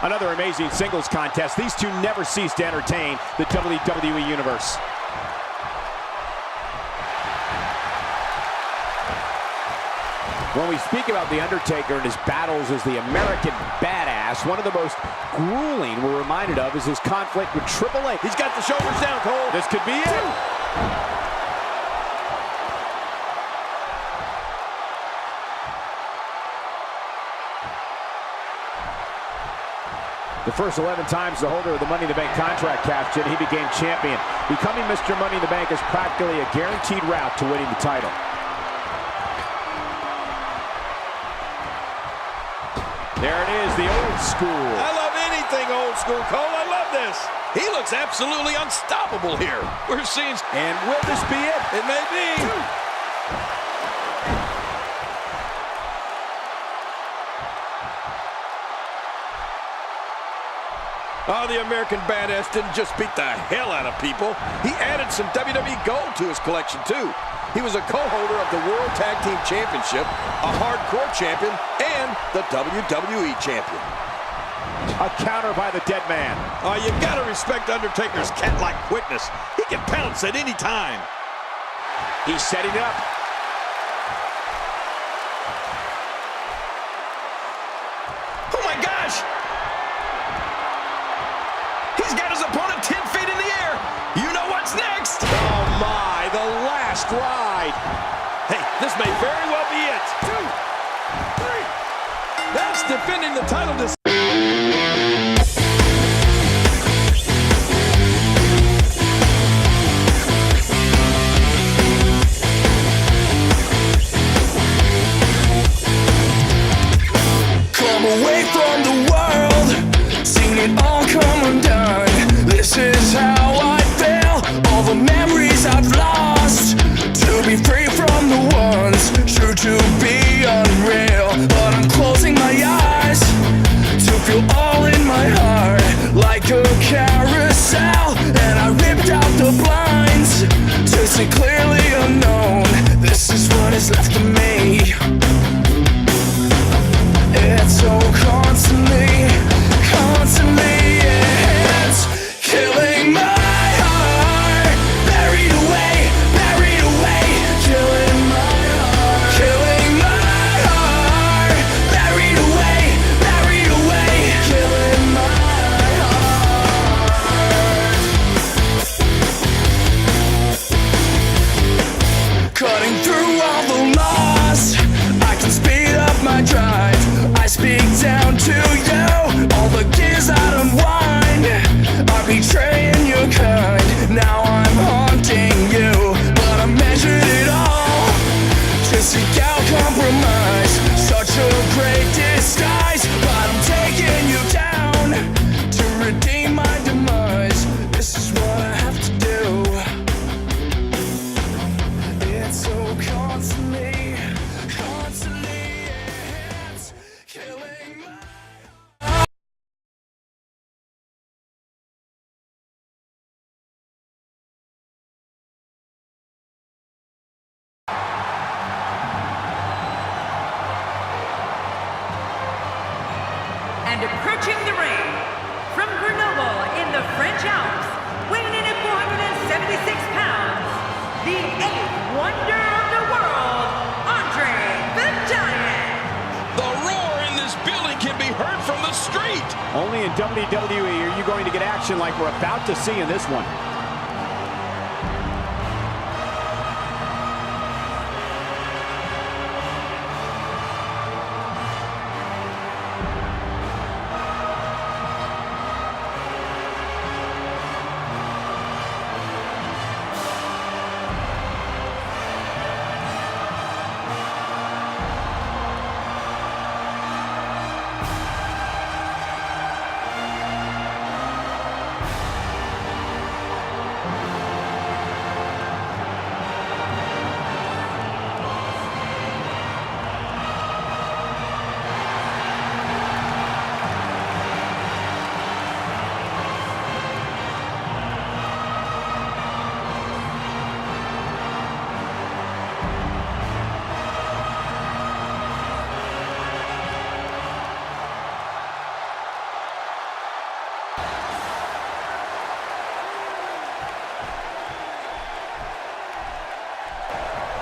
Another amazing singles contest. These two never cease to entertain the WWE Universe. When we speak about The Undertaker and his battles as the American Badass, one of the most grueling we're reminded of is his conflict with Triple H. He's got the shoulders down, Cole. This could be it. The first 11 times the holder of the Money in the Bank contract cashed in, he became champion. Becoming Mr. Money in the Bank is practically a guaranteed route to winning the title. There it is, the old school. I love anything old school, Cole. I love this. He looks absolutely unstoppable here. We're seeing... And will this be it? It may be. Oh, the American Badass didn't just beat the hell out of people. He added some WWE gold to his collection, too. He was a co-holder of the World Tag Team Championship, a hardcore champion, and the WWE champion. A counter by the dead man. Oh, you gotta respect Undertaker's cat-like quickness. He can pounce at any time. He's setting it up. Oh, my gosh! He's got his opponent 10 feet in the air. You know what's next. Oh, my, the last ride. Hey, this may very well be it. 2, 3. That's defending the title. Come away from the world, seen it all come undone. This is how I feel, all the memories I've lost. To be free from the ones, true to be unreal. But I'm closing my eyes to feel all in my heart, like a carousel. And I ripped out the blinds to see clearly unknown. This is what is left of me. It's so constantly, it's killing my heart. Buried away, killing my heart. Killing my heart. Buried away, killing my heart. Cutting through all the laws, I can speed up my drive. I speak down to you, all the gears that unwind are betraying your kind. Now I'm haunting you, but I measured it all to seek out compromise. Such a great disguise, but I'm taking you down to redeem my demise. This is what I have to do. It's so constantly, it's killing my... And approaching the ring, from Grenoble in the French Alps, weighing in at 476 pounds, the 8th wonder of the world, Andre the Giant. The roar in this building can be heard from the street. Only in WWE are you going to get action like we're about to see in this one.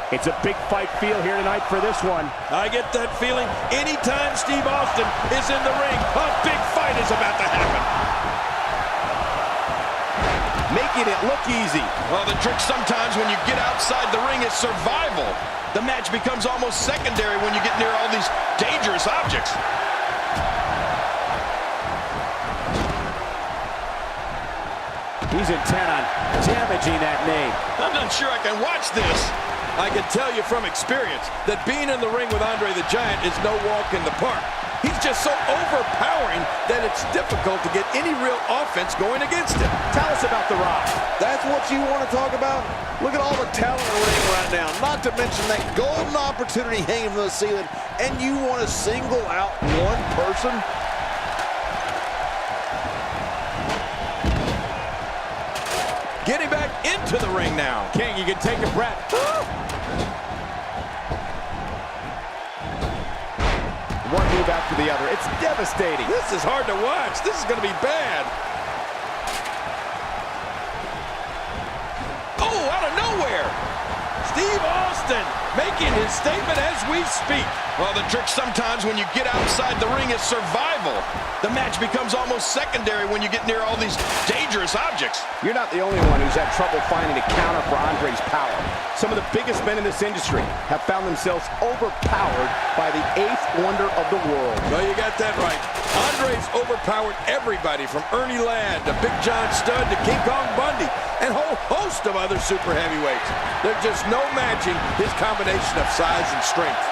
It's a big fight feel here tonight for this one. I get that feeling anytime Steve Austin is in the ring, a big fight is about to happen. Making it look easy. Well, the trick sometimes when you get outside the ring is survival. The match becomes almost secondary when you get near all these dangerous objects. He's intent on damaging that knee. I'm not sure I can watch this. I can tell you from experience that being in the ring with Andre the Giant is no walk in the park. He's just so overpowering that it's difficult to get any real offense going against him. Tell us about The Rock. That's what you want to talk about? Look at all the talent in the ring right now. Not to mention that golden opportunity hanging from the ceiling, and you want to single out one person? Getting back into the ring now. King, you can take a breath. One move after the other. It's devastating. This is hard to watch. This is going to be bad. Oh, out of nowhere. Steve Austin making his statement as we speak. Well, the trick sometimes when you get outside the ring is survival. The match becomes almost secondary when you get near all these dangerous objects. You're not the only one who's had trouble finding a counter for Andre's power. Some of the biggest men in this industry have found themselves overpowered by the eighth wonder of the world. Well, you got that right. Andre's overpowered everybody from Ernie Ladd to Big John Studd to King Kong Bundy and a whole host of other super heavyweights. There's just no matching his combination of size and strength.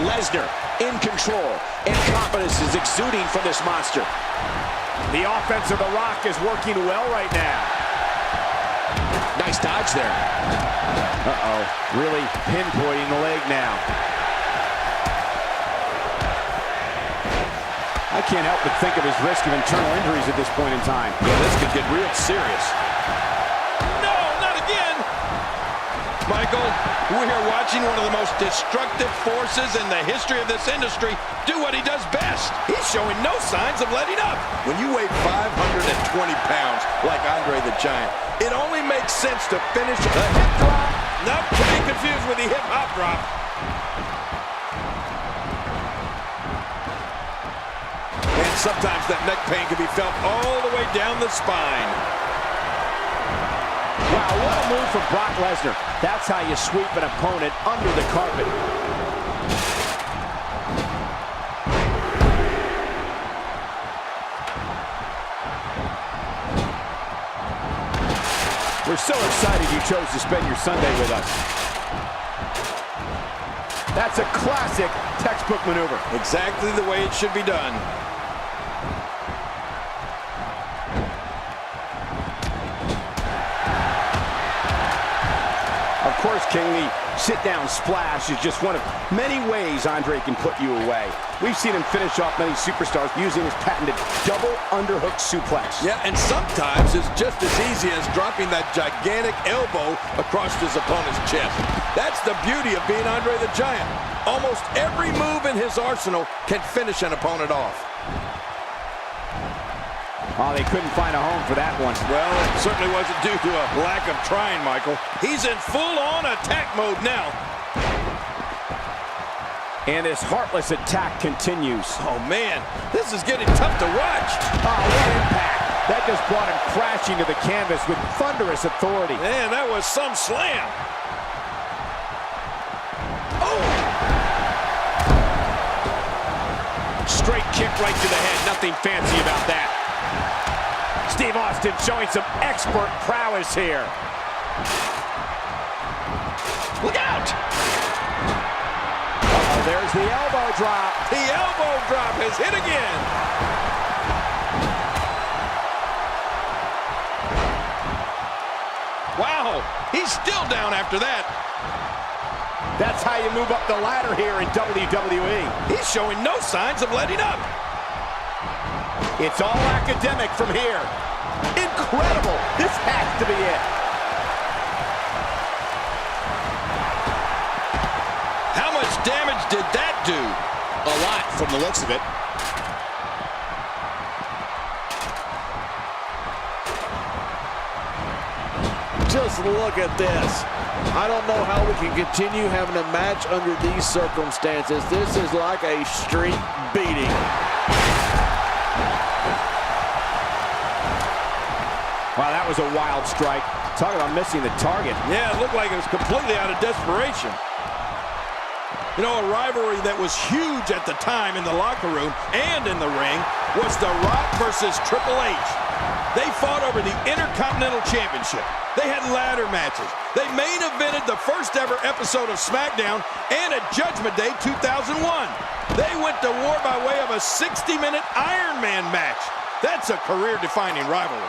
Lesnar in control, and confidence is exuding from this monster. The offense of The Rock is working well right now. Nice dodge there. Uh-oh, really pinpointing the leg now. I can't help but think of his risk of internal injuries at this point in time. Yeah, this could get real serious. No, not again! Michael, we are watching one of the most destructive forces in the history of this industry do what he does best. He's showing no signs of letting up. When you weigh 520 pounds like Andre the Giant, it only makes sense to finish a hip drop. Not to be confused with the hip-hop drop. And sometimes that neck pain can be felt all the way down the spine. Wow, what a move from Brock Lesnar. That's how you sweep an opponent under the carpet. We're so excited you chose to spend your Sunday with us. That's a classic textbook maneuver. Exactly the way it should be done. Of course, King, the sit-down splash is just one of many ways Andre can put you away. We've seen him finish off many superstars using his patented double underhook suplex. Yeah, and sometimes it's just as easy as dropping that gigantic elbow across his opponent's chest. That's the beauty of being Andre the Giant. Almost every move in his arsenal can finish an opponent off. Oh, they couldn't find a home for that one. Well, it certainly wasn't due to a lack of trying, Michael. He's in full-on attack mode now. And this heartless attack continues. Oh, man, this is getting tough to watch. Oh, what impact. That just brought him crashing to the canvas with thunderous authority. Man, that was some slam. Oh! Straight kick right to the head. Nothing fancy about that. Steve Austin showing some expert prowess here. Look out! Oh, there's the elbow drop. The elbow drop has hit again. Wow, he's still down after that. That's how you move up the ladder here in WWE. He's showing no signs of letting up. It's all academic from here. Incredible. This has to be it. How much damage did that do? A lot from the looks of it. Just look at this. I don't know how we can continue having a match under these circumstances. This is like a street beating. Wow, that was a wild strike. Talk about missing the target. Yeah, it looked like it was completely out of desperation. You know, a rivalry that was huge at the time in the locker room and in the ring was The Rock versus Triple H. They fought over the Intercontinental Championship. They had ladder matches. They main evented the first ever episode of SmackDown and at Judgment Day 2001. They went to war by way of a 60-minute Iron Man match. That's a career-defining rivalry.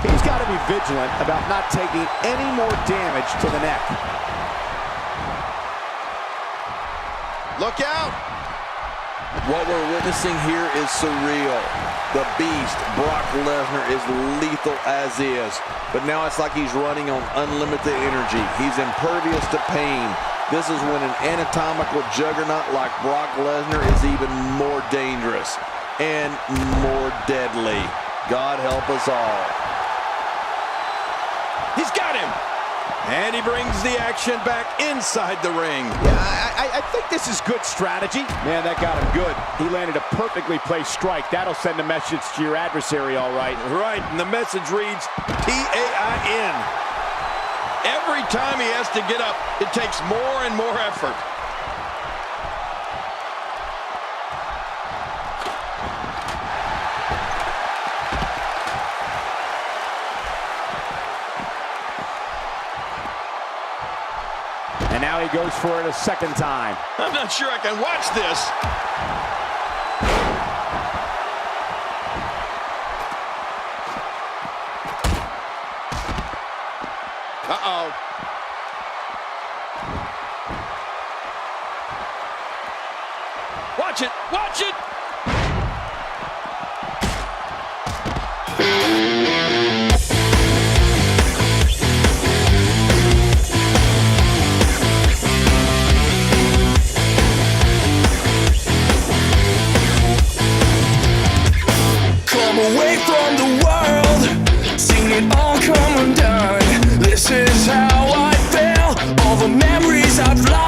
He's got to be vigilant about not taking any more damage to the neck. Look out! What we're witnessing here is surreal. The Beast, Brock Lesnar, is lethal as is. But now it's like he's running on unlimited energy. He's impervious to pain. This is when an anatomical juggernaut like Brock Lesnar is even more dangerous and more deadly. God help us all. He's got him! And he brings the action back inside the ring. Yeah, I think this is good strategy. Man, that got him good. He landed a perfectly placed strike. That'll send a message to your adversary, all right. Right, and the message reads PAIN. Every time he has to get up, it takes more and more effort. And now he goes for it a second time. I'm not sure I can watch this. Uh-oh. Watch it! Watch it! Away from the world, seen it all come undone. This is how I feel, all the memories I've lost.